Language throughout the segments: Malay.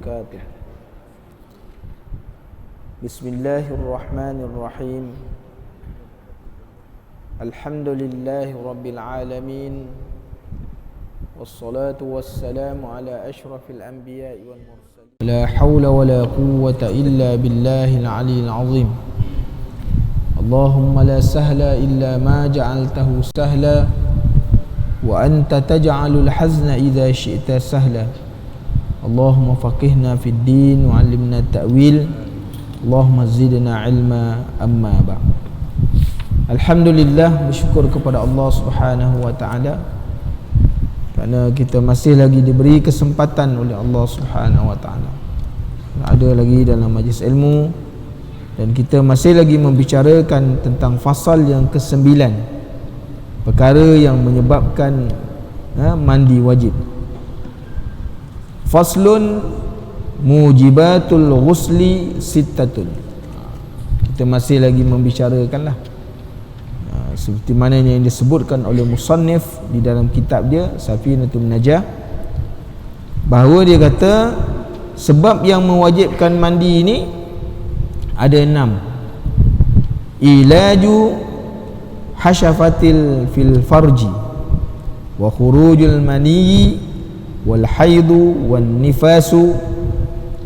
وبركاته. بسم الله الرحمن الرحيم. الحمد لله رب العالمين، والصلاة والسلام على أشرف الأنبياء والمرسلين. لا حول ولا قوة إلا بالله العلي العظيم. اللهم لا سهل إلا ما جعلته سهلا، وأنت تجعل الحزن إذا شئت سهلا. اللهم فقهنا في الدين وعلمنا التأويل. اللهم زدنا علما أما بعد. Alhamdulillah, bersyukur kepada Allah Subhanahu wa taala kerana kita masih lagi diberi kesempatan oleh Allah Subhanahu wa taala. Ada lagi dalam majlis ilmu dan kita masih lagi membicarakan tentang fasal yang ke-9, perkara yang menyebabkan mandi wajib. Faslun mujibatul ghusli sittatun. Kita masih lagi membicarakanlah seperti mana yang disebutkan oleh musannif di dalam kitab dia Safinatun Najah, bahawa dia kata sebab yang mewajibkan mandi ini ada 6. Ilaju hasyafatil fil farji wa khurujul maniyyi wal haidu wan nifasu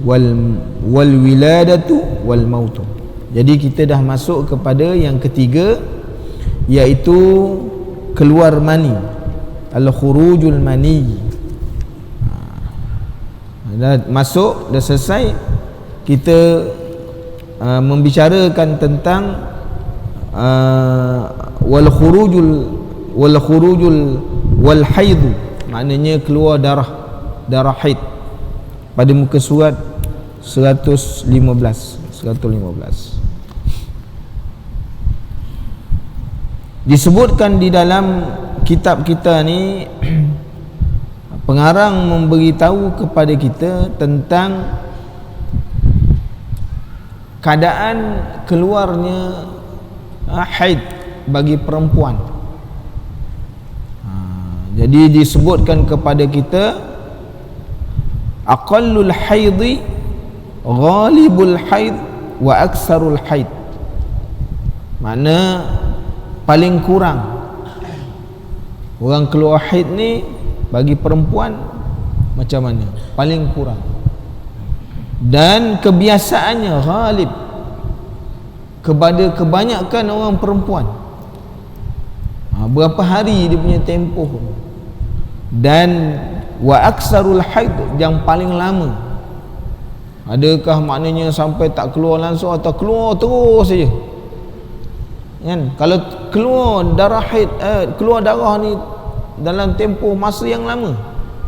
wal wiladatu wal mautu. Jadi kita dah masuk kepada yang ketiga, iaitu keluar mani, al khurujul mani. Dah masuk, dah selesai. Kita membicarakan tentang wal khurujul wal haidu, maknanya keluar darah haid, pada muka surat 115. Disebutkan di dalam kitab kita ni, pengarang memberitahu kepada kita tentang keadaan keluarnya haid bagi perempuan. Jadi disebutkan kepada kita aqallul haidhi ghalibul haid wa aksarul haid. Makna paling kurang orang keluar haid ni bagi perempuan macam mana? Paling kurang. Dan kebiasaannya ghalib kepada kebanyakan orang perempuan. Berapa hari dia punya tempoh. Dan wa aksarul haid, yang paling lama. Adakah maknanya sampai tak keluar langsung atau keluar terus saja? Kan? Kalau keluar darah haid, keluar darah ni dalam tempoh masa yang lama,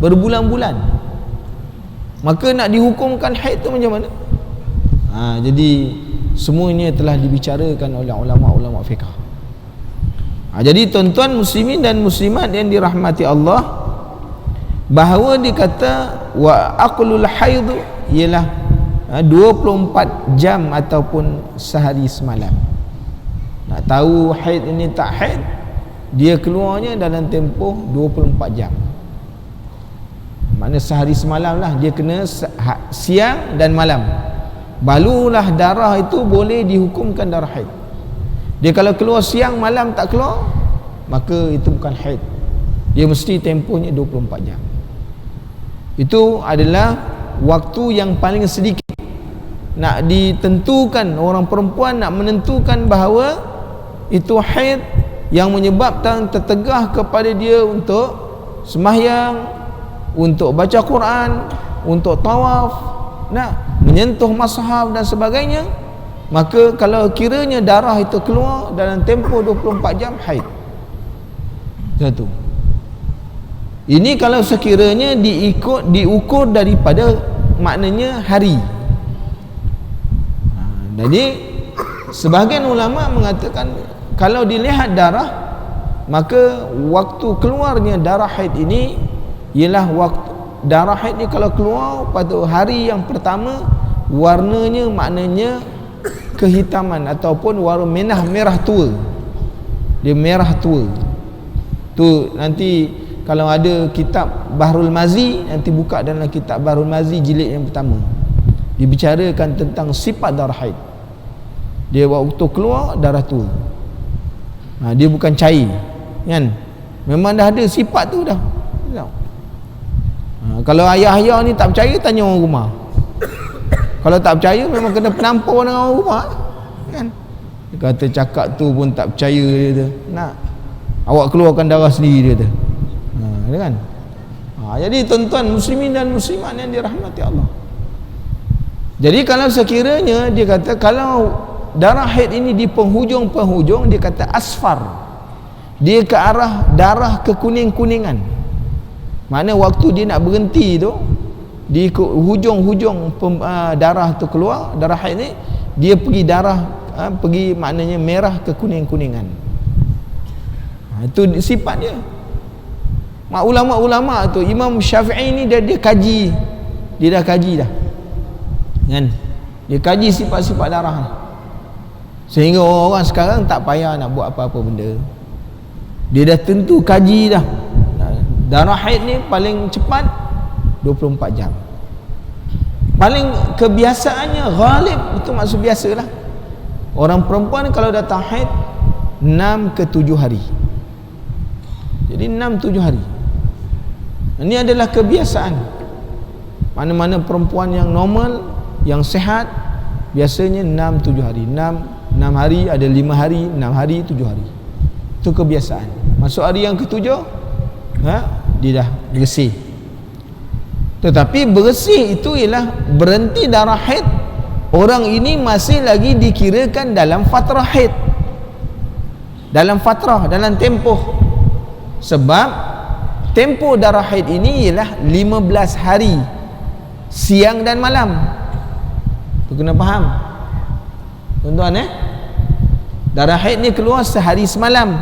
berbulan-bulan, maka nak dihukumkan haid tu macam mana? Jadi semuanya telah dibicarakan oleh ulama-ulama fiqh. Jadi tuan-tuan muslimin dan muslimat yang dirahmati Allah, bahawa dikata wa aqlul haid ialah 24 jam ataupun sehari semalam. Nak tahu haid ini tak haid, dia keluarnya dalam tempoh 24 jam. Maknanya sehari semalam lah, dia kena siang dan malam, barulah darah itu boleh dihukumkan darah haid. Dia kalau keluar siang malam tak keluar, maka itu bukan haid, dia mesti tempohnya 24 jam. Itu adalah waktu yang paling sedikit nak ditentukan, orang perempuan nak menentukan bahawa itu haid yang menyebabkan tertegah kepada dia untuk sembahyang, untuk baca Quran, untuk tawaf, nak menyentuh mushaf dan sebagainya. Maka kalau kiranya darah itu keluar dalam tempoh 24 jam, haid. Satu. Ini kalau sekiranya diukur daripada maknanya hari. Jadi sebahagian ulama mengatakan kalau dilihat darah, maka waktu keluarnya darah haid ini ialah waktu darah haid ni kalau keluar pada hari yang pertama, warnanya maknanya kehitaman ataupun warna merah tua. Dia merah tua. Tu nanti kalau ada kitab Bahrul Mazi, nanti buka dalam kitab Bahrul Mazi jilid yang pertama, dibicarakan tentang sifat darah haid. Dia waktu keluar darah tu, dia bukan cair kan, memang dah ada sifat tu dah. Kalau ayah-ayah ni tak percaya, tanya orang rumah. Kalau tak percaya, memang kena penampar dengan orang rumah kan. Dia kata cakap tu pun tak percaya, dia kata nak awak keluarkan darah sendiri, dia kata. Dia kan. Jadi tuan-tuan muslimin dan muslimat yang dirahmati Allah, jadi kalau sekiranya dia kata kalau darah haid ini di penghujung-penghujung, dia kata asfar, dia ke arah darah kekuning-kuningan, mana waktu dia nak berhenti tu, di hujung-hujung darah tu keluar, darah haid ni dia pergi darah pergi maknanya merah kekuning-kuningan. Itu sifat dia. Ulama-ulama tu, Imam Syafi'i ni dia kaji, dia dah kaji dah kan, dia kaji sifat-sifat darah ni, sehingga orang sekarang tak payah nak buat apa-apa benda, dia dah tentu kaji dah. Darah haid ni paling cepat 24 jam, paling kebiasaannya ghalib, itu maksud biasalah, orang perempuan kalau datang haid 6 ke 7 hari, jadi 6-7 hari. Ini adalah kebiasaan. Mana-mana perempuan yang normal, yang sehat, biasanya 6-7 hari. 6 hari, ada 5 hari, 6 hari, 7 hari. Itu kebiasaan. Masuk hari yang ke-7, dia dah bersih. Tetapi bersih itu ialah berhenti darah haid, orang ini masih lagi dikirakan dalam fatrah haid, dalam fatrah, dalam tempoh. Sebab tempoh darah haid ini ialah 15 hari, siang dan malam. Tu kena faham tuan-tuan. Darah haid ni keluar sehari semalam.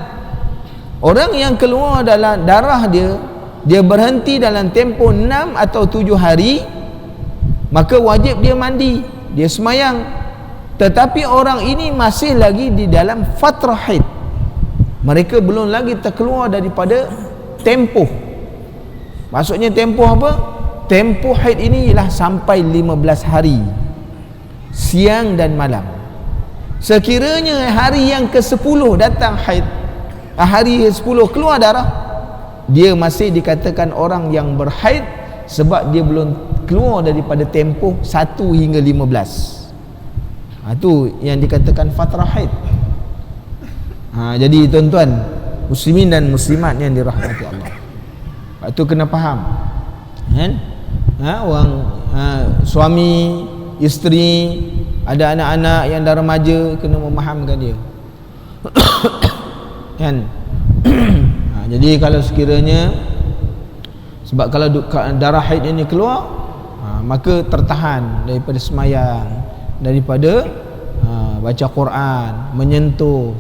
Orang yang keluar dalam darah dia berhenti dalam tempoh 6 atau 7 hari, maka wajib dia mandi, dia semayang. Tetapi orang ini masih lagi di dalam fatrah haid, mereka belum lagi terkeluar daripada tempoh. Maksudnya tempoh apa? Tempoh haid ini ialah sampai 15 hari, siang dan malam. Sekiranya hari yang ke-10 datang haid, hari ke-10 keluar darah, dia masih dikatakan orang yang berhaid, sebab dia belum keluar daripada tempoh 1 hingga 15. Itu yang dikatakan fatrah haid. Jadi tuan-tuan muslimin dan muslimat yang dirahmati Allah, itu kena faham kan? Orang suami, isteri, ada anak-anak yang dah remaja, kena memahamkan dia kan. Jadi kalau sekiranya, sebab kalau darah haid ini keluar, maka tertahan daripada semayang, daripada baca Quran, menyentuh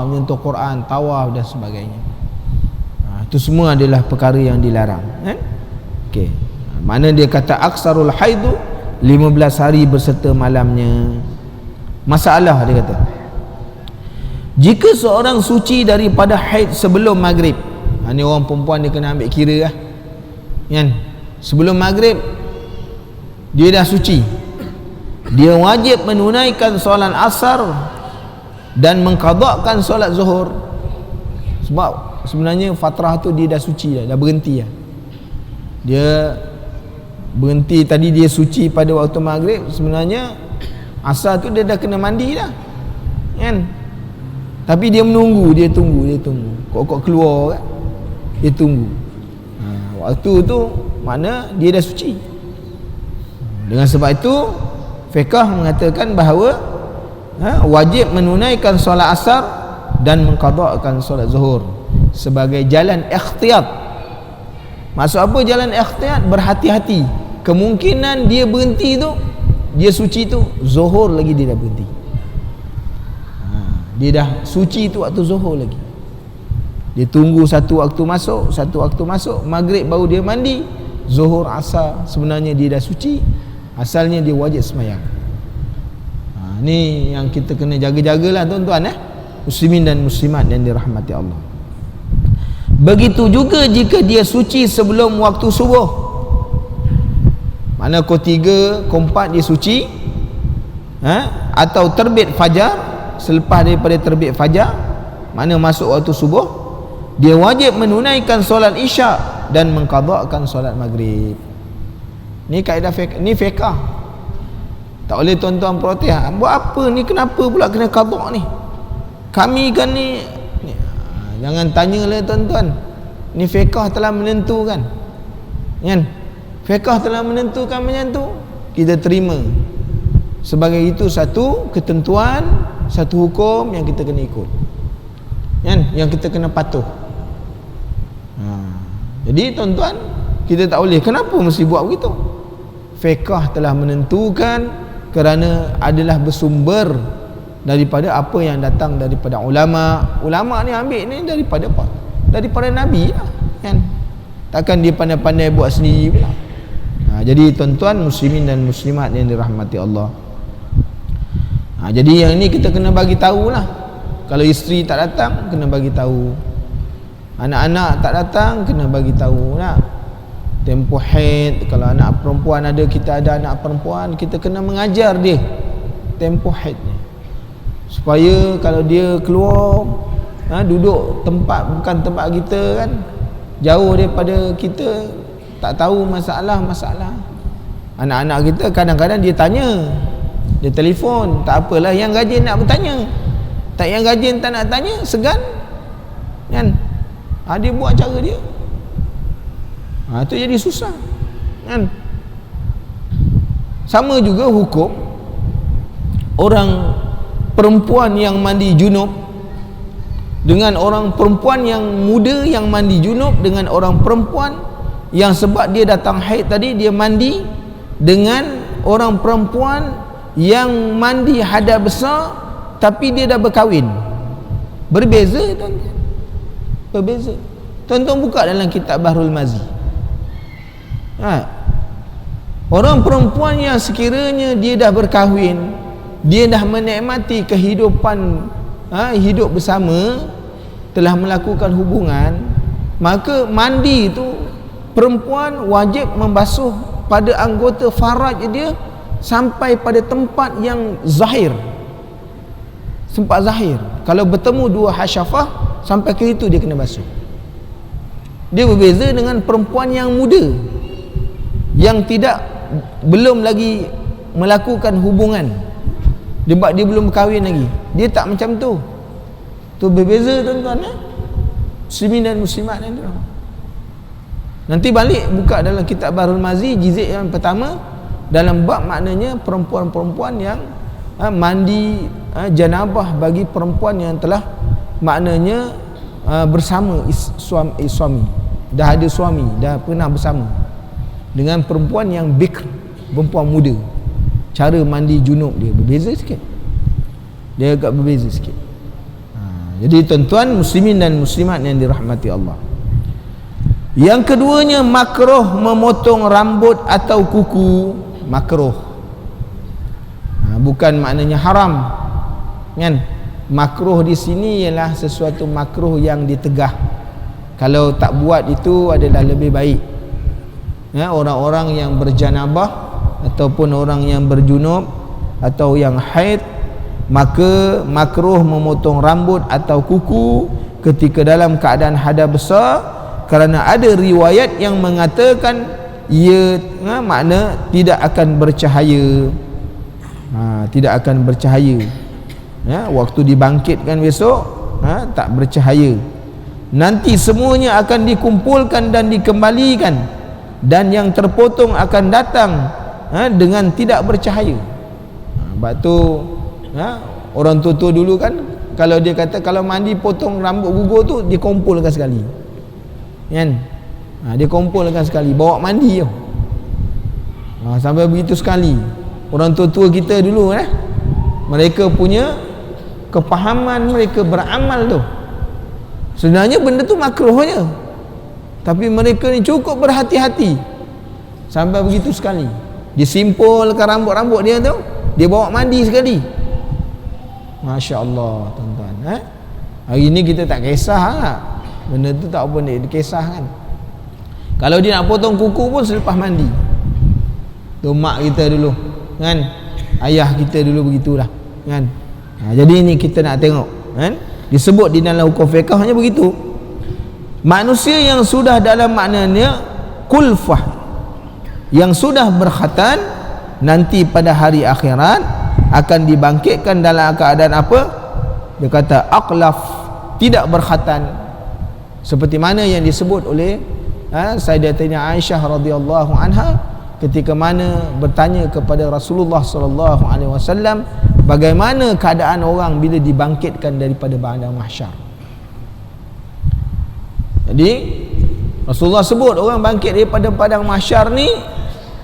menyentuh Quran, tawaf dan sebagainya. Itu semua adalah perkara yang dilarang kan? Okey. Mana dia kata aksarul haidu 15 hari berserta malamnya. Masalah dia kata, jika seorang suci daripada haid sebelum maghrib, ni orang perempuan dia kena ambil kira lah kan. Sebelum maghrib dia dah suci, dia wajib menunaikan solat asar dan mengqadakkan solat zuhur. Sebab sebenarnya fatrah tu dia dah suci dah berhenti dah. Dia berhenti tadi, dia suci pada waktu maghrib, sebenarnya asar tu dia dah kena mandi dah kan. Tapi dia menunggu, dia tunggu kok keluar kan, dia tunggu. Waktu tu mana dia dah suci. Dengan sebab itu fiqh mengatakan bahawa wajib menunaikan solat asar dan mengqadakkan solat zuhur sebagai jalan ikhtiyat. Maksud apa jalan ikhtiyat? Berhati-hati, kemungkinan dia berhenti tu, dia suci tu zuhur lagi dia dah berhenti. Dia dah suci tu waktu zuhur lagi, dia tunggu satu waktu masuk, maghrib baru dia mandi, zuhur asar sebenarnya dia dah suci, asalnya dia wajib semayang. Ni yang kita kena jaga-jagalah tuan-tuan muslimin dan muslimat yang dirahmati Allah. Begitu juga jika dia suci sebelum waktu subuh. Mana pukul 3, pukul 4 dia suci, atau terbit fajar, selepas daripada terbit fajar, mana masuk waktu subuh, dia wajib menunaikan solat isyak dan mengqadhakan solat maghrib. Ni kaedah fiqh, ni fiqh. Tak boleh tuan-tuan protes, buat apa ni, kenapa pula kena qadha ni? Kami kan ni. Jangan tanyalah tuan-tuan. Ni fiqh telah menentukan. Kan? Fiqh telah menentukan macam tu, kita terima. Sebagai itu satu ketentuan, satu hukum yang kita kena ikut. Kan? Yang kita kena patuh. Jadi tuan-tuan, kita tak boleh, kenapa mesti buat begitu? Fiqh telah menentukan kerana adalah bersumber daripada apa yang datang daripada ulama. Ulama ni ambil ni daripada apa? Daripada Nabi lah, kan? Takkan dia pandai-pandai buat sendiri pula. Jadi tuan-tuan muslimin dan muslimat yang dirahmati Allah, jadi yang ni kita kena bagi tahulah. Kalau isteri tak datang, kena bagi tahu. Anak-anak tak datang, kena bagi tahu lah. Tempoh haid, kalau anak perempuan ada, kita ada anak perempuan, kita kena mengajar dia tempoh haid ni, supaya kalau dia keluar, duduk tempat bukan tempat kita kan, jauh daripada kita, tak tahu masalah-masalah. Anak-anak kita kadang-kadang dia tanya, dia telefon, tak apalah, yang rajin nak bertanya. Tak yang rajin tak nak tanya, segan kan? Dia buat cara dia, tu jadi susah kan? Sama juga hukum orang perempuan yang mandi junub dengan orang perempuan yang muda yang mandi junub dengan orang perempuan yang sebab dia datang haid tadi, dia mandi dengan orang perempuan yang mandi hadas besar tapi dia dah berkahwin. Berbeza tuan-tuan, berbeza. Tuan-tuan buka dalam kitab Bahrul Mazi, orang perempuan yang sekiranya dia dah berkahwin, dia dah menikmati kehidupan hidup bersama, telah melakukan hubungan, maka mandi itu perempuan wajib membasuh pada anggota faraj dia sampai pada tempat yang zahir, tempat zahir. Kalau bertemu dua hasyafah, sampai ke itu dia kena basuh. Dia berbeza dengan perempuan yang muda yang belum lagi melakukan hubungan, sebab dia belum kahwin lagi, dia tak macam tu. Tu berbeza tuan-tuan, muslimin dan muslimat yang dirahmati. Nanti balik buka dalam kitab Bahrul Mazi jizid yang pertama, dalam bab maknanya perempuan-perempuan yang mandi janabah bagi perempuan yang telah maknanya bersama suami, dah ada suami, dah pernah bersama dengan perempuan yang bikr, perempuan muda. Cara mandi junub dia berbeza sikit, dia agak berbeza sikit. Jadi tuan-tuan muslimin dan muslimat yang dirahmati Allah, yang keduanya makruh memotong rambut atau kuku. Makruh, bukan maknanya haram kan? Makruh di sini ialah sesuatu makruh yang ditegah. Kalau tak buat itu adalah lebih baik. Orang-orang yang berjanabah ataupun orang yang berjunub atau yang haid, maka makruh memotong rambut atau kuku ketika dalam keadaan hadas besar, kerana ada riwayat yang mengatakan ia makna tidak akan bercahaya, tidak akan bercahaya, waktu dibangkitkan besok tak bercahaya. Nanti semuanya akan dikumpulkan dan dikembalikan, dan yang terpotong akan datang dengan tidak bercahaya. Sebab tu orang tua-tua dulu kan, kalau dia kata kalau mandi potong rambut gugur tu, dia kumpulkan sekali kan? Dia kumpulkan sekali, bawa mandi tu. Sampai begitu sekali orang tua-tua kita dulu mereka punya kepahaman, mereka beramal tu. Sebenarnya benda tu makruhnya, tapi mereka ni cukup berhati-hati sampai begitu sekali. Dia simpulkan rambut-rambut dia tu, dia bawa mandi sekali. Masya Allah tuan-tuan. Hari ni kita tak kisah Benda tu tak apa ni, dikisahkan. Kalau dia nak potong kuku pun selepas mandi. Tu mak kita dulu, kan? Ayah kita dulu begitulah, kan? Jadi ni kita nak tengok, kan? Disebut di dalam hukum fiqh hanya begitu. Manusia yang sudah dalam maknanya kulfah, yang sudah berkhatan, nanti pada hari akhirat akan dibangkitkan dalam keadaan apa? Dia kata aqlaf, tidak berkhatan, seperti mana yang disebut oleh Sayyidatina Aisyah radhiyallahu anha ketika mana bertanya kepada Rasulullah sallallahu alaihi wasallam bagaimana keadaan orang bila dibangkitkan daripada padang mahsyar. Jadi Rasulullah sebut orang bangkit daripada padang mahsyar ni,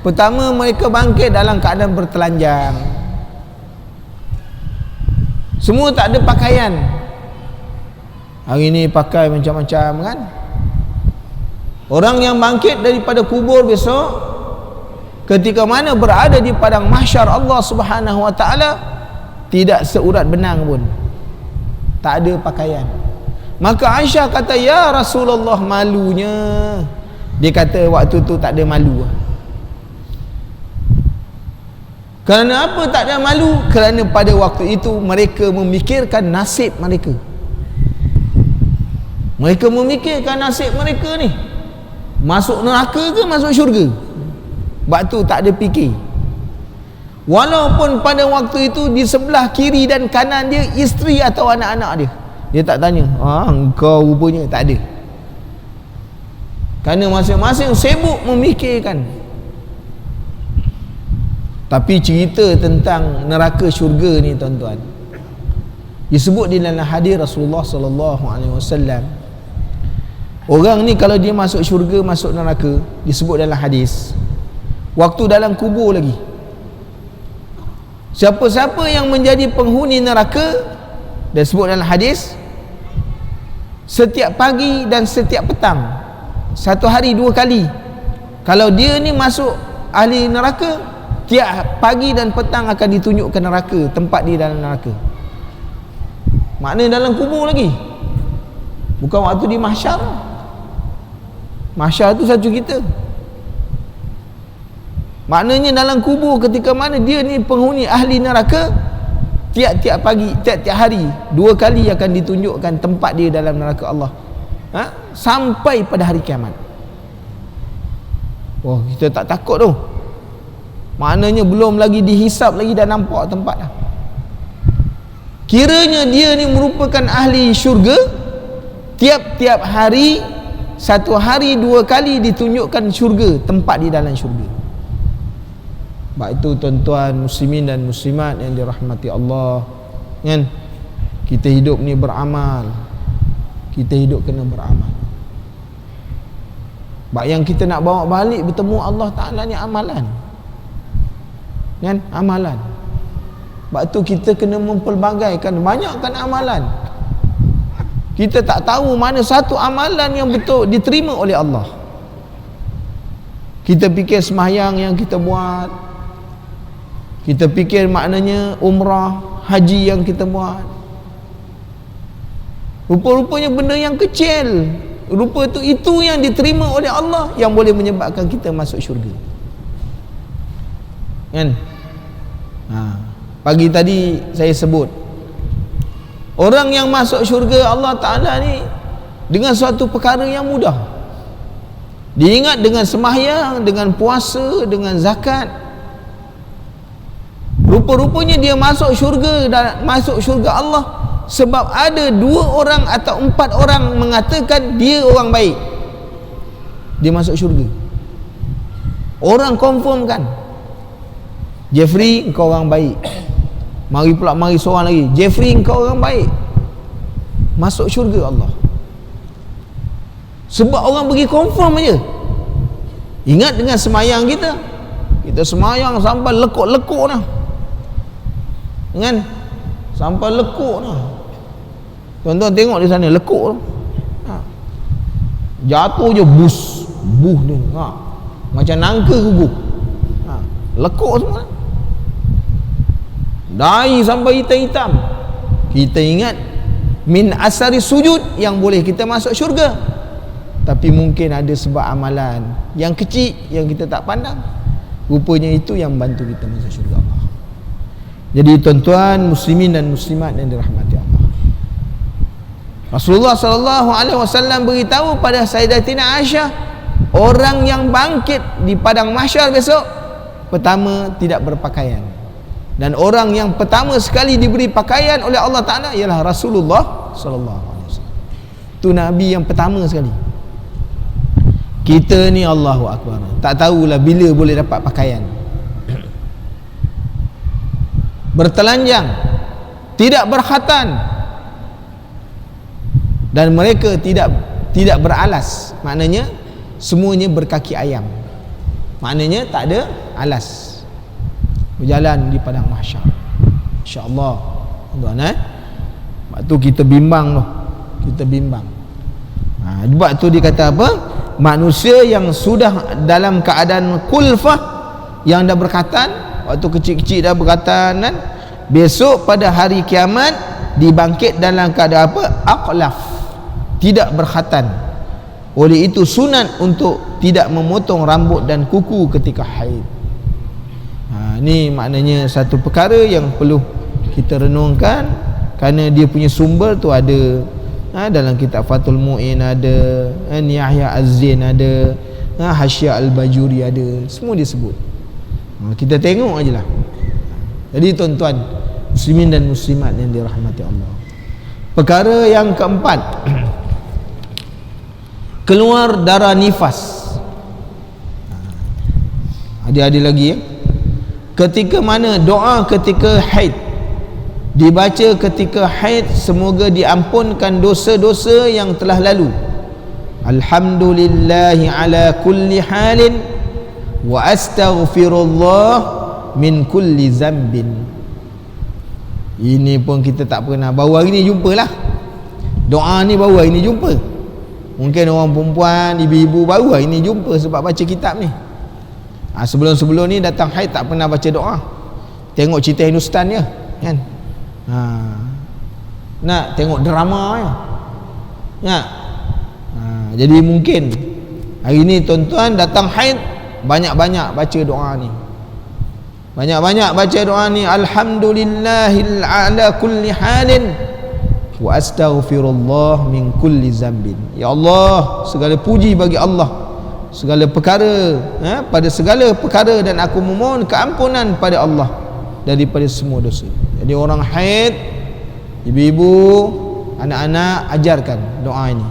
pertama mereka bangkit dalam keadaan bertelanjang, semua tak ada pakaian. Hari ni pakai macam-macam, kan? Orang yang bangkit daripada kubur besok, ketika mana berada di padang mahsyar Allah Subhanahu wa taala, tidak seurat benang pun, tak ada pakaian. Maka Aisyah kata, ya Rasulullah, malunya. Dia kata waktu tu tak ada malu. Kerana apa tak ada malu? Kerana pada waktu itu mereka memikirkan nasib mereka. Mereka memikirkan nasib mereka ni, masuk neraka ke masuk syurga. Sebab tu tak ada fikir. Walaupun pada waktu itu di sebelah kiri dan kanan dia isteri atau anak-anak dia, dia tak tanya, engkau rupanya, tak ada. Kerana masing-masing sibuk memikirkan. Tapi cerita tentang neraka syurga ni tuan-tuan, disebut di dalam hadis Rasulullah sallallahu alaihi wasallam. Orang ni kalau dia masuk syurga, masuk neraka, disebut dalam hadis, waktu dalam kubur lagi, siapa-siapa yang menjadi penghuni neraka, dan sebut dalam hadis, setiap pagi dan setiap petang, satu hari 2 kali. Kalau dia ni masuk ahli neraka, tiap pagi dan petang akan ditunjukkan neraka, tempat dia dalam neraka. Maknanya dalam kubur lagi, bukan waktu di mahsyar. Mahsyar tu satu kita. Maknanya dalam kubur ketika mana dia ni penghuni ahli neraka, tiap-tiap pagi, tiap-tiap hari 2 kali akan ditunjukkan tempat dia dalam neraka Allah, sampai pada hari kiamat. Wah, kita tak takut tu. Maknanya belum lagi dihisap lagi dah nampak tempat dah. Kiranya dia ni merupakan ahli syurga, tiap-tiap hari, satu hari 2 kali ditunjukkan syurga, tempat di dalam syurga. Sebab itu tuan-tuan muslimin dan muslimat yang dirahmati Allah, kan? Kita hidup ni beramal. Kita hidup kena beramal. Sebab yang kita nak bawa balik bertemu Allah Ta'ala ni amalan, kan? Amalan. Sebab tu kita kena mempelbagaikan, banyakkan amalan. Kita tak tahu mana satu amalan yang betul diterima oleh Allah. Kita fikir sembahyang yang kita buat, kita fikir maknanya umrah, haji yang kita buat, rupa-rupanya benda yang kecil. Rupa tu itu yang diterima oleh Allah, yang boleh menyebabkan kita masuk syurga, kan? Pagi tadi saya sebut, orang yang masuk syurga Allah Ta'ala ni dengan suatu perkara yang mudah. Diingat dengan sembahyang, dengan puasa, dengan zakat. Rupa-rupanya dia masuk syurga, dan masuk syurga Allah sebab ada 2 orang atau 4 orang mengatakan dia orang baik, dia masuk syurga. Orang confirmkan, Jeffrey engkau orang baik. Mari seorang lagi, Jeffrey engkau orang baik, masuk syurga Allah. Sebab orang pergi confirm aja. Ingat dengan semayang kita, kita semayang sampai lekuk-lekuk dah, kan? Sampai lekuk dah. Tuan-tuan tengok di sana, lekuk dah. Jatuh je buh ni, macam nangka gugur, lekuk semua. Dai sampai hitam-hitam. Kita ingat min asari sujud yang boleh kita masuk syurga, tapi mungkin ada sebab amalan yang kecil yang kita tak pandang, rupanya itu yang bantu kita masuk syurga Allah. Jadi tuan-tuan muslimin dan muslimat yang dirahmati Allah, Rasulullah sallallahu alaihi wasallam beritahu pada Sayyidatina Aisyah, orang yang bangkit di padang mahsyar besok pertama tidak berpakaian, dan orang yang pertama sekali diberi pakaian oleh Allah Ta'ala ialah Rasulullah sallallahu alaihi wasallam. Itu Nabi yang pertama sekali. Kita ni Allahu Akbar, tak tahulah bila boleh dapat pakaian. Bertelanjang, tidak berkhatan, dan mereka tidak beralas, maknanya semuanya berkaki ayam, maknanya tak ada alas, berjalan di padang mahsyar. InsyaAllah tuan, sebab tu kita bimbang tu, kita bimbang. Sebab tu dia kata apa, manusia yang sudah dalam keadaan kulfah, yang dah berkhatan, waktu kecil-kecil dah berkhatan kan, besok pada hari kiamat dibangkit dalam keadaan apa, aqlaf, tidak berkhatan. Oleh itu sunat untuk tidak memotong rambut dan kuku ketika haid. Ni maknanya satu perkara yang perlu kita renungkan, kerana dia punya sumber tu ada dalam kitab Fathul Mu'in ada, Yahya Az-Zain ada, Hasyiah Al-Bajuri ada, semua disebut. Kita tengok aje lah. Jadi tuan-tuan muslimin dan muslimat yang dirahmati Allah, perkara yang keempat, keluar darah nifas. Ada lagi ya. Ketika mana doa ketika haid dibaca ketika haid, semoga diampunkan dosa-dosa yang telah lalu. Alhamdulillahi ala kulli halin wa astaghfirullah min kulli zambin. Ini pun kita tak pernah, baru hari ni jumpalah doa ni, baru hari ni jumpa. Mungkin orang perempuan, ibu-ibu baru hari ni jumpa sebab baca kitab ni. Sebelum-sebelum ni datang haid tak pernah baca doa, tengok cerita Hindustan je kan, nak tengok drama ya. Jadi mungkin hari ni tuan-tuan datang haid, banyak-banyak baca doa ni, banyak-banyak baca doa ni. Alhamdulillahil ala kulli halin wa astaghfirullah min kulli zambin. Ya Allah, segala puji bagi Allah segala perkara, pada segala perkara, dan aku memohon keampunan pada Allah daripada semua dosa. Jadi orang haid, ibu-ibu, anak-anak, ajarkan doa ini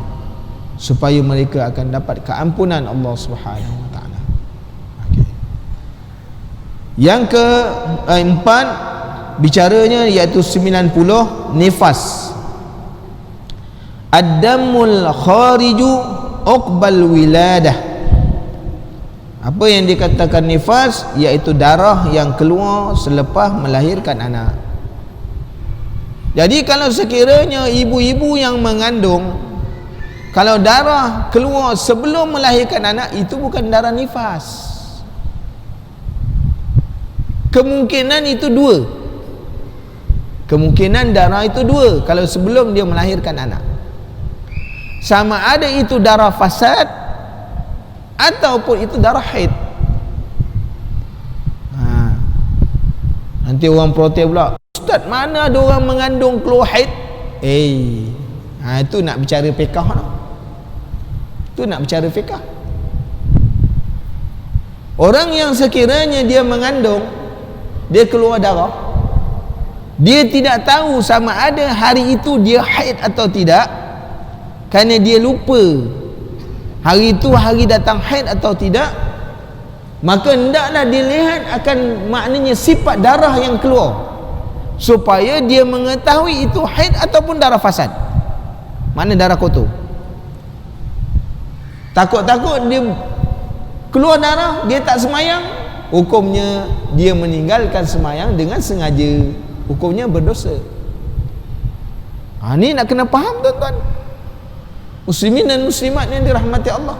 supaya mereka akan dapat keampunan Allah Subhanahu wa taala. Okey. Yang keempat bicaranya iaitu 90 nifas. Ad-damul khariju uqbal wiladah. Apa yang dikatakan nifas, iaitu darah yang keluar selepas melahirkan anak. Jadi kalau sekiranya ibu-ibu yang mengandung, kalau darah keluar sebelum melahirkan anak, itu bukan darah nifas. Kemungkinan itu dua, kemungkinan darah itu dua kalau sebelum dia melahirkan anak. Sama ada itu darah fasad ataupun itu darah haid. Nanti orang protes pula, Ustaz, mana ada orang mengandung keluar haid? Itu nak bicara fiqh no? Itu nak bicara fiqh. Orang yang sekiranya dia mengandung, dia keluar darah, dia tidak tahu sama ada hari itu dia haid atau tidak, kerana dia lupa hari itu hari datang haid atau tidak, maka hendaklah dilihat akan maknanya sifat darah yang keluar, supaya dia mengetahui itu haid ataupun darah fasad, mana darah kotor. Takut-takut dia keluar darah, dia tak semayang, hukumnya dia meninggalkan semayang dengan sengaja, hukumnya berdosa. Ni nak kena faham tuan-tuan muslimin dan muslimat yang dirahmati Allah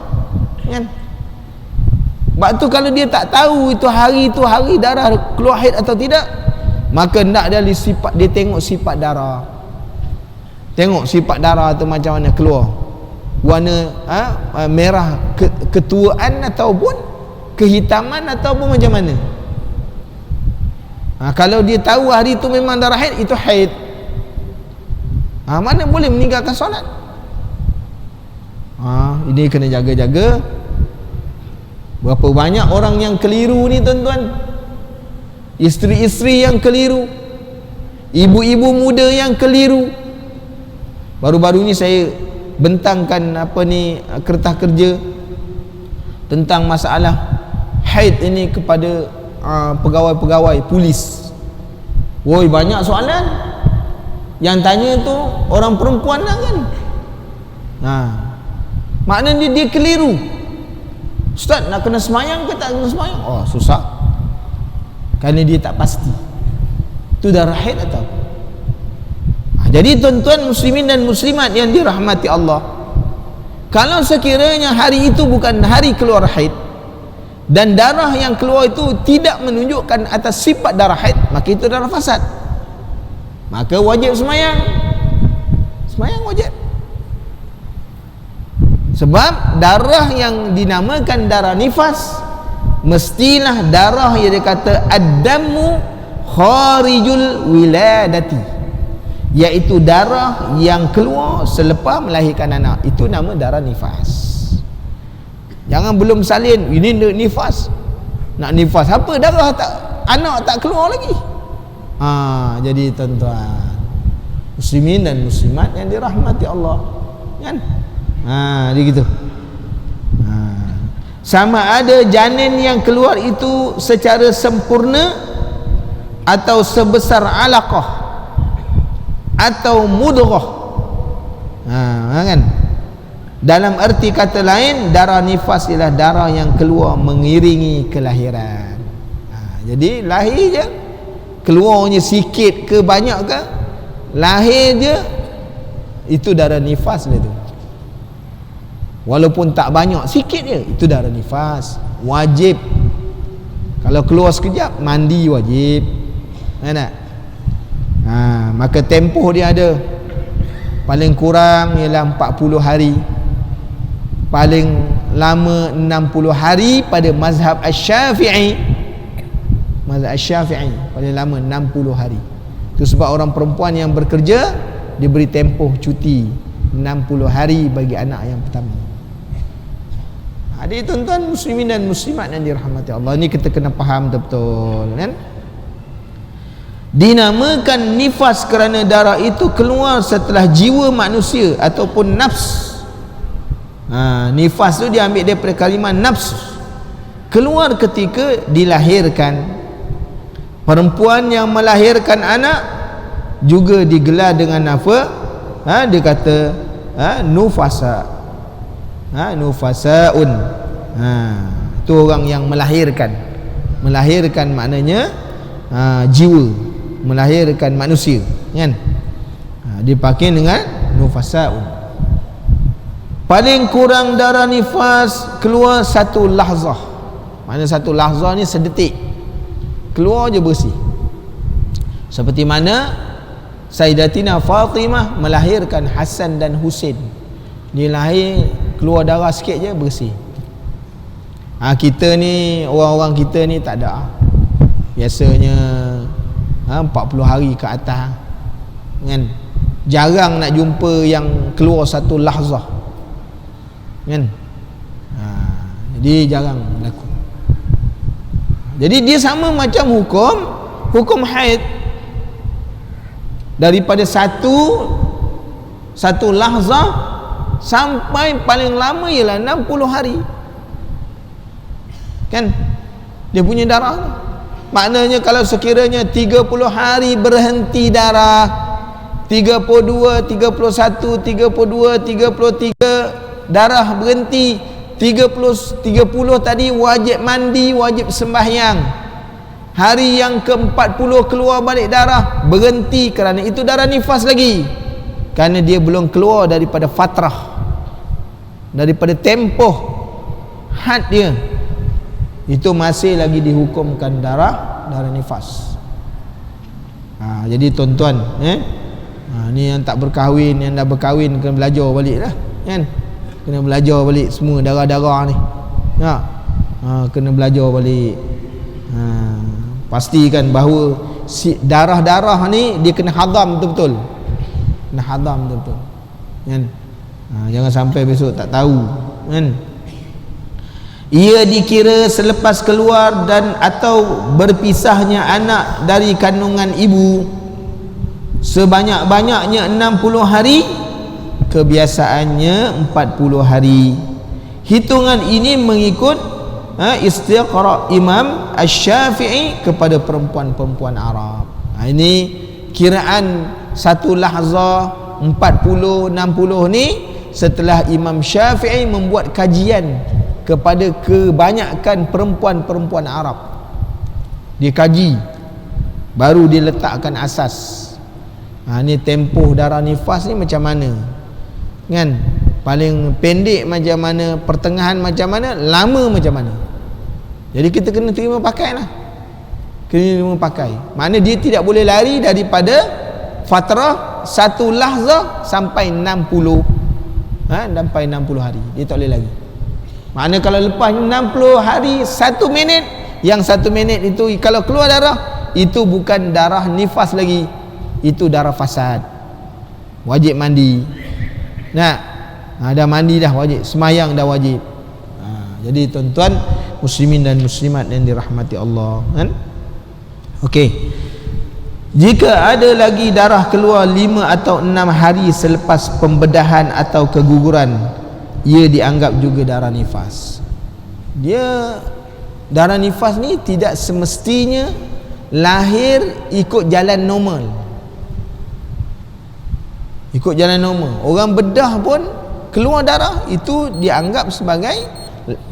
kan. Sebab tu kalau dia tak tahu itu hari darah keluar haid atau tidak, maka hendak dia tengok sifat darah. Tengok sifat darah tu macam mana keluar. Warna merah ketuaan ataupun kehitaman ataupun macam mana. Kalau dia tahu hari itu memang darah haid, itu haid. Mana boleh meninggalkan solat. Ini kena jaga-jaga. Berapa banyak orang yang keliru ni tuan-tuan. Isteri-isteri yang keliru, ibu-ibu muda yang keliru. Baru-baru ni saya bentangkan kertas kerja tentang masalah haid ini kepada pegawai-pegawai polis. Woi, banyak soalan. Yang tanya tu orang perempuan lah kan. Maknanya dia keliru. Ustaz, nak kena semayang ke tak kena semayang? Oh, susah. Kerana dia tak pasti itu darah haid atau. Jadi tuan-tuan muslimin dan muslimat yang dirahmati Allah, kalau sekiranya hari itu bukan hari keluar haid dan darah yang keluar itu tidak menunjukkan atas sifat darah haid, maka itu darah fasad. Maka wajib semayang. Semayang wajib. Sebab darah yang dinamakan darah nifas mestilah darah yang dikata ad-damu kharijul wiladati, iaitu darah yang keluar selepas melahirkan anak. Itu nama darah nifas. Jangan belum salin ini nifas. Nak nifas apa? Darah tak, anak tak keluar lagi. Jadi tuan-tuan muslimin dan muslimat yang dirahmati Allah, kan? Dia gitu. Sama ada janin yang keluar itu secara sempurna atau sebesar alaqah atau mudghah. Kan? Dalam arti kata lain, darah nifas ialah darah yang keluar mengiringi kelahiran. Jadi lahir je, keluarnya sikit ke banyak ke, lahir je, itu darah nifas dia tu. Walaupun tak banyak, sikit je, itu darah nifas. Wajib. Kalau keluar sekejap, mandi wajib. Kan tak? Maka tempoh dia ada. Paling kurang ialah 40 hari. Paling lama 60 hari pada mazhab Asy-Syafi'i. Mazhab Asy-Syafi'i paling lama 60 hari. Itu sebab orang perempuan yang bekerja diberi tempoh cuti 60 hari bagi anak yang pertama. Adik tuan-tuan muslimin dan muslimat yang dirahmati Allah, ini kita kena faham betul-betul, kan? Dinamakan nifas kerana darah itu keluar setelah jiwa manusia ataupun nafs. Nifas tu diambil daripada kalimah nafs, keluar ketika dilahirkan. Perempuan yang melahirkan anak juga digelar dengan apa? Dia kata nufasa. Nufasaun. Itu orang yang melahirkan. Melahirkan maknanya jiwa, melahirkan manusia, kan? Dipakai dengan nufasaun. Paling kurang darah nifas keluar satu lahzah. Maknanya satu lahzah ni sedetik, keluar je bersih. Seperti mana Sayyidatina Fatimah melahirkan Hasan dan Husain. Dia lahir, keluar darah sikit je bersih. Kita ni, orang-orang kita ni tak ada. Biasanya 40 hari ke atas, kan? Jarang nak jumpa yang keluar satu lahzah, kan? Jadi jarang berlaku. Jadi dia sama macam hukum haid. Daripada satu lahzah sampai paling lama ialah 60 hari, kan? Dia punya darah. Maknanya kalau sekiranya 30 hari berhenti darah, 32, 31, 32, 33 darah berhenti, 30 tadi wajib mandi, wajib sembahyang. Hari yang ke-40 keluar balik darah, berhenti kerana itu darah nifas lagi. Kerana dia belum keluar daripada fatrah, daripada tempoh had dia, itu masih lagi dihukumkan darah nifas. Jadi tuan-tuan, Ni yang tak berkahwin, yang dah berkahwin kena belajar balik lah kan, kena belajar balik semua darah-darah ni kena belajar balik. Pastikan bahawa darah-darah ni dia kena hadam betul-betul, kena hadam betul-betul kan. Jangan sampai besok tak tahu kan. Ia dikira selepas keluar dan atau berpisahnya anak dari kandungan ibu sebanyak-banyaknya 60 hari, kebiasaannya 40 hari. Hitungan ini mengikut istiqra' Imam Asy-Syafi'i kepada perempuan-perempuan Arab. Ini kiraan satu lahzah 40 60 ni setelah Imam Syafi'i membuat kajian kepada kebanyakan perempuan-perempuan Arab. Dia kaji, baru dia letakkan asas. Ni tempoh darah nifas ni macam mana kan, paling pendek macam mana, pertengahan macam mana, lama macam mana. Jadi kita kena terima pakai lah, kena terima pakai. Makna dia tidak boleh lari daripada fatrah satu lahzah sampai 60 sampai 60 hari, dia tak boleh lari. Makna kalau lepas 60 hari 1 minit, yang 1 minit itu kalau keluar darah, itu bukan darah nifas lagi, itu darah fasad, wajib mandi. Dah mandi dah wajib, semayang dah wajib. Jadi tuan-tuan muslimin dan muslimat yang dirahmati Allah kan. Okey, jika ada lagi darah keluar 5 atau 6 hari selepas pembedahan atau keguguran, ia dianggap juga darah nifas. Dia darah nifas ni tidak semestinya lahir ikut jalan normal. Ikut jalan normal. Orang bedah pun keluar darah, itu dianggap sebagai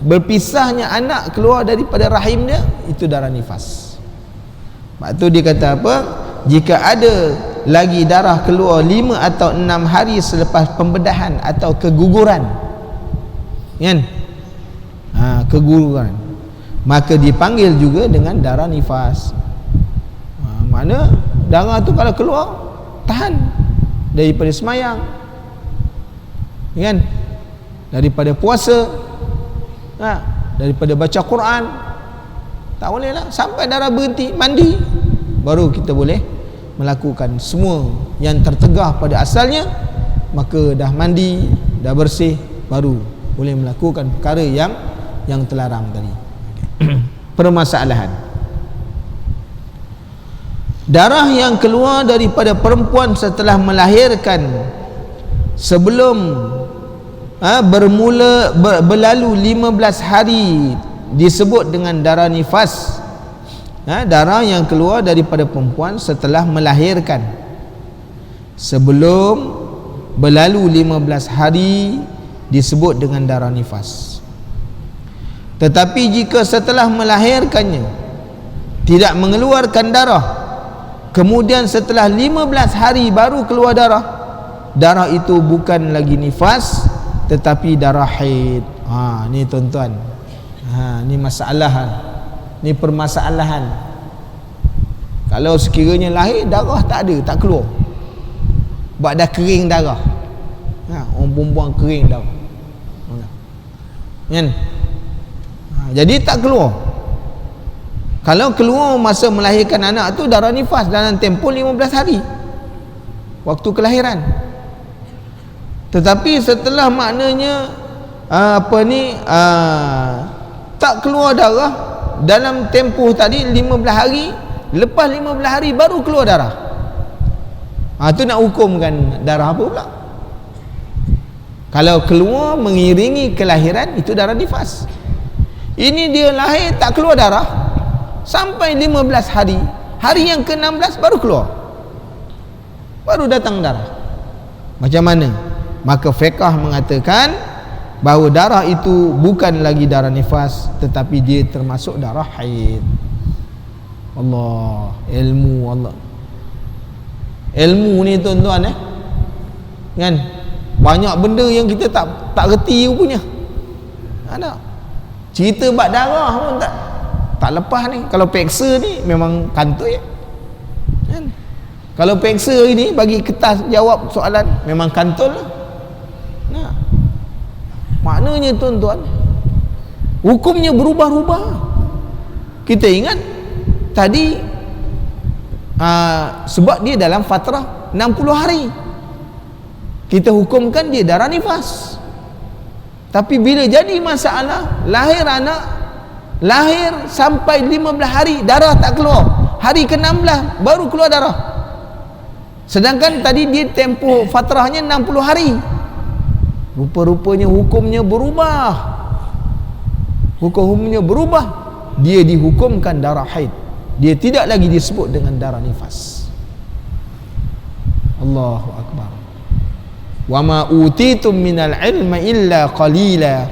berpisahnya anak keluar daripada rahim dia, itu darah nifas. Sebab tu dia kata apa? Jika ada lagi darah keluar 5 atau 6 hari selepas pembedahan atau keguguran kan, keguguran, maka dipanggil juga dengan darah nifas. Mana darah tu kalau keluar tahan daripada semayang kan, daripada puasa, daripada baca Quran, tak boleh lah sampai darah berhenti, mandi, baru kita boleh melakukan semua yang tertegah pada asalnya. Maka dah mandi, dah bersih, baru boleh melakukan perkara yang terlarang tadi. Permasalahan darah yang keluar daripada perempuan setelah melahirkan sebelum berlalu 15 hari disebut dengan darah nifas. Darah yang keluar daripada perempuan setelah melahirkan sebelum berlalu 15 hari disebut dengan darah nifas. Tetapi jika setelah melahirkannya tidak mengeluarkan darah, kemudian setelah 15 hari baru keluar darah, darah itu bukan lagi nifas tetapi darah haid. Ni tuan-tuan, ni masalah, ni permasalahan. Kalau sekiranya lahir darah tak ada, tak keluar, sebab dah kering darah, orang perempuan kering darah kan, jadi tak keluar. Kalau keluar masa melahirkan anak tu darah nifas dalam tempoh 15 hari waktu kelahiran. Tetapi setelah maknanya tak keluar darah dalam tempoh tadi 15 hari, lepas 15 hari baru keluar darah, tu nak hukumkan darah apa pula? Kalau keluar mengiringi kelahiran, itu darah nifas. Ini dia lahir tak keluar darah sampai 15 hari, hari yang ke-16 baru keluar, baru datang darah. Macam mana? Maka fiqh mengatakan bahawa darah itu bukan lagi darah nifas tetapi dia termasuk darah haid. Allah, ilmu Allah. Ilmu ni tuan-tuan kan, banyak benda yang kita tak reti punya. Ada cerita bab darah pun tak lepas ni. Kalau peksa ni memang kantoi kan. Kalau peksa ini bagi kertas jawab soalan, memang kantul lah. Nah, maknanya tuan-tuan, hukumnya berubah-ubah. Kita ingat tadi sebab dia dalam fatrah 60 hari, kita hukumkan dia darah nifas. Tapi bila jadi masalah, lahir anak, lahir sampai 15 hari darah tak keluar, hari ke-16 baru keluar darah. Sedangkan tadi dia tempoh fatrahnya 60 hari. Rupa-rupanya hukumnya berubah. Hukumnya berubah. Dia dihukumkan darah haid. Dia tidak lagi disebut dengan darah nifas. Allahu akbar. Wa ma utitum minal ilma illa qalila.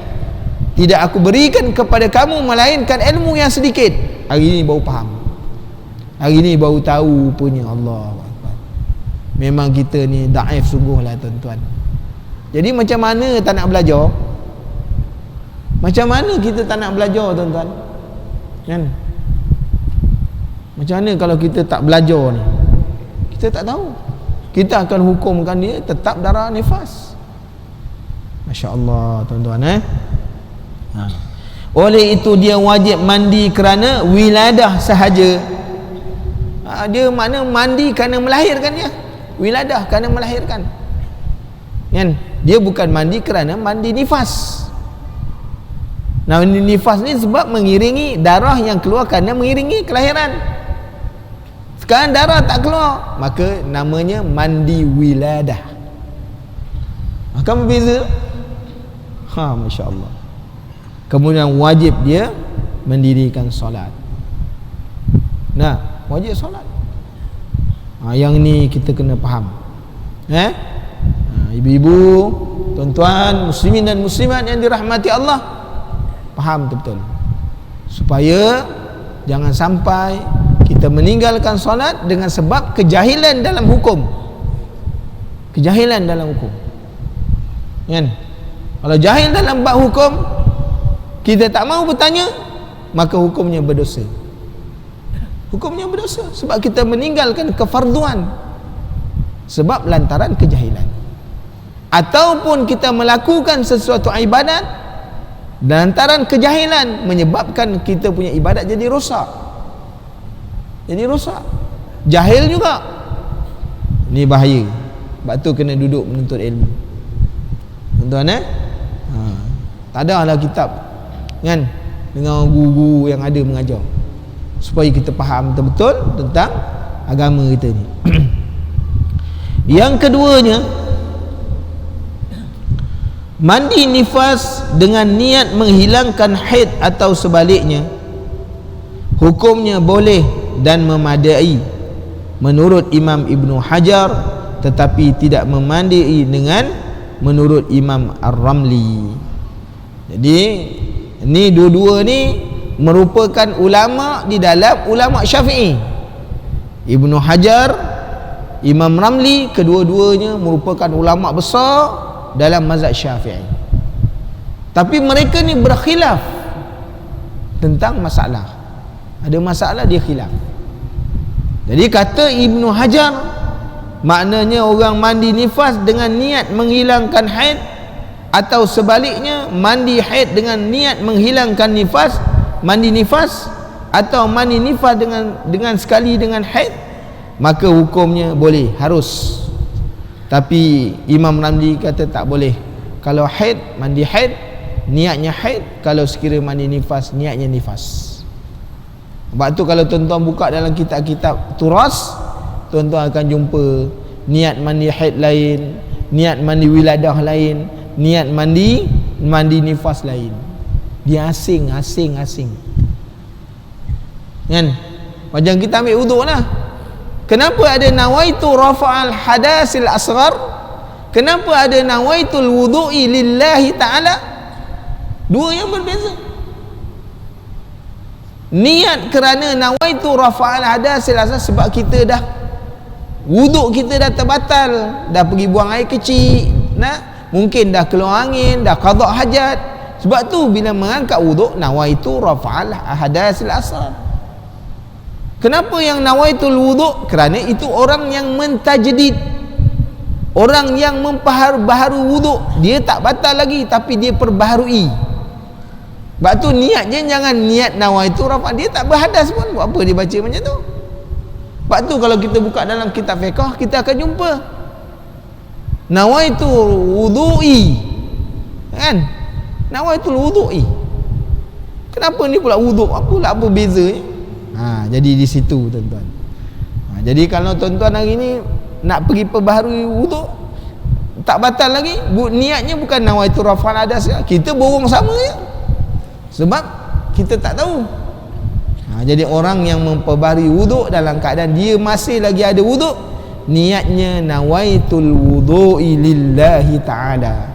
Tidak aku berikan kepada kamu melainkan ilmu yang sedikit. Hari ini baru faham. Hari ini baru tahu punya. Allahu akbar. Memang kita ni daif sungguhlah tuan-tuan. Jadi macam mana tak nak belajar? Macam mana kita tak nak belajar tuan-tuan? Kan? Macam mana kalau kita tak belajar ni? Kita tak tahu. Kita akan hukumkan dia tetap darah nifas. Masya-Allah tuan-tuan Oleh itu dia wajib mandi kerana wiladah sahaja. Dia makna mandi kerana melahirkan dia. Wiladah kerana melahirkan. Kan? Dia bukan mandi kerana mandi nifas. Nah, nifas ni sebab mengiringi darah yang keluar kerana mengiringi kelahiran. Sekarang darah tak keluar, maka namanya mandi wiladah. Akan berbeza. Masya Allah. Kemudian wajib dia mendirikan solat. Nah, wajib solat. Yang ni kita kena faham. Ibu-ibu, tuan-tuan, muslimin dan muslimat yang dirahmati Allah, faham betul, supaya jangan sampai kita meninggalkan solat dengan sebab kejahilan dalam hukum. Kejahilan dalam hukum. Kan? Kalau jahil dalam bab hukum, kita tak mau bertanya, maka hukumnya berdosa. Hukumnya berdosa sebab kita meninggalkan kefarduan sebab lantaran kejahilan. Ataupun kita melakukan sesuatu ibadat lantaran kejahilan menyebabkan kita punya ibadat jadi rosak. Jadi rosak. Jahil juga. Ini bahaya. Sebab tu kena duduk menuntut ilmu. Tuan-tuan tak ada lah kitab kan dengan guru-guru yang ada mengajar supaya kita faham betul-betul tentang agama kita ni. Yang keduanya, mandi nifas dengan niat menghilangkan haid atau sebaliknya, hukumnya boleh dan memadai menurut Imam Ibnu Hajar, tetapi tidak memadai dengan menurut Imam Ar-Ramli. Jadi ni dua-dua ni merupakan ulama di dalam ulama Syafi'i. Ibnu Hajar, Imam Ramli, kedua-duanya merupakan ulama besar dalam mazhab Syafi'i. Tapi mereka ni berkhilaf tentang masalah. Ada masalah dia khilaf. Jadi kata Ibnu Hajar, maknanya orang mandi nifas dengan niat menghilangkan haid atau sebaliknya mandi haid dengan niat menghilangkan nifas, mandi nifas atau mandi nifas dengan sekali dengan haid, maka hukumnya boleh, harus. Tapi Imam Ramli kata tak boleh. Kalau haid, mandi haid, niatnya haid. Kalau sekira mandi nifas, niatnya nifas. Sebab tu kalau tuan-tuan buka dalam kitab-kitab turas, tuan-tuan akan jumpa niat mandi haid lain, niat mandi wiladah lain, niat mandi nifas lain. Dia asing kan? Macam kita ambil wuduk lah. Kenapa ada nawaitu rafa'al hadasil asghar? Kenapa ada nawaitul wudu'i lillahi ta'ala? Dua yang berbeza. Niat kerana nawaitu rafa'al hadasil asghar sebab kita dah wuduk, kita dah terbatal, dah pergi buang air kecil, mungkin dah keluar angin, dah qada hajat. Sebab tu bila mengangkat wuduk, nawaitu rafa'al hadasil asghar. Kenapa yang nawaitul wuduk? Kerana itu orang yang mentajdid, orang yang memperbaharui wuduk. Dia tak batal lagi, tapi dia perbaharui. Sebab tu niat je jangan niat nawaitu rafa. Dia tak berhadas pun, buat apa dia baca macam tu? Sebab tu kalau kita buka dalam kitab fiqh, kita akan jumpa nawaitu wudu'i, kan? Nawaitul wudu'i. Kenapa ni pula wuduk? Apa bezanya? Jadi di situ tuan-tuan. Jadi kalau tuan-tuan hari ni nak pergi perbaharui wuduk, tak batal lagi, niatnya bukan nawaitu rafa'al hadas, kita borong sama je. Sebab kita tak tahu. Jadi orang yang memperbaharui wuduk dalam keadaan dia masih lagi ada wuduk, niatnya nawaitul wudu'i lillahi ta'ala.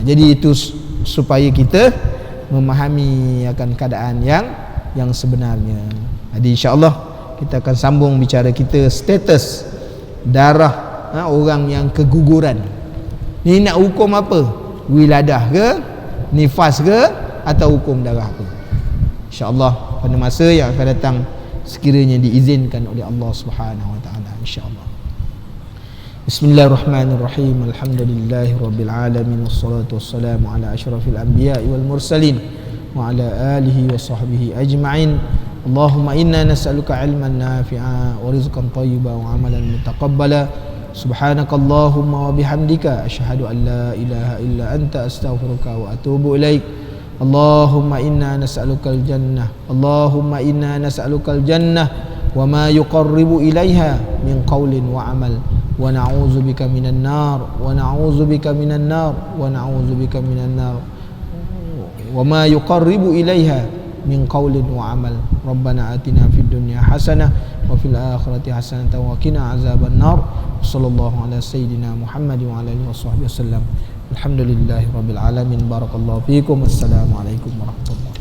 Jadi itu supaya kita memahami akan keadaan yang sebenarnya. Jadi insya-Allah kita akan sambung bicara kita status darah orang yang keguguran. Ni nak hukum apa? Wiladah ke, nifas ke, atau hukum darah ke? Insya-Allah pada masa yang akan datang, sekiranya diizinkan oleh Allah Subhanahu wa taala, insya-Allah. Bismillahirrahmanirrahim. Alhamdulillahirabbil alamin, wassalatu wassalamu ala asyrafil anbiya'i wal mursalin wa ala alihi wa sahbihi ajma'in. Allahumma inna nas'aluka ilman nafi'a wa rizqan thayyiban wa amalan mutaqabbala. Subhanakallahumma wa bihamdika asyhadu an la ilaha illa anta astaghfiruka wa atubu ilaik. Allahumma inna nas'alukal jannah, Allahumma inna nas'alukal jannah wa ma yuqarribu ilaiha min qawlin wa amal, wa na'udzubika minan nar, wa na'udzubika minan nar, wa na'udzubika minan nar wa ma yuqarribu ilaiha min qawlin wa amal. Rabbana atina fid dunya hasanah wa fil akhirati hasanah wa qina azaban nar. Sallallahu ala sayyidina Muhammad wa ala alihi washabbihi wasallam. Alhamdulillahi rabbil alamin. Barakallahu fiikum. Assalamualaikum warahmatullahi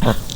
wabarakatuh.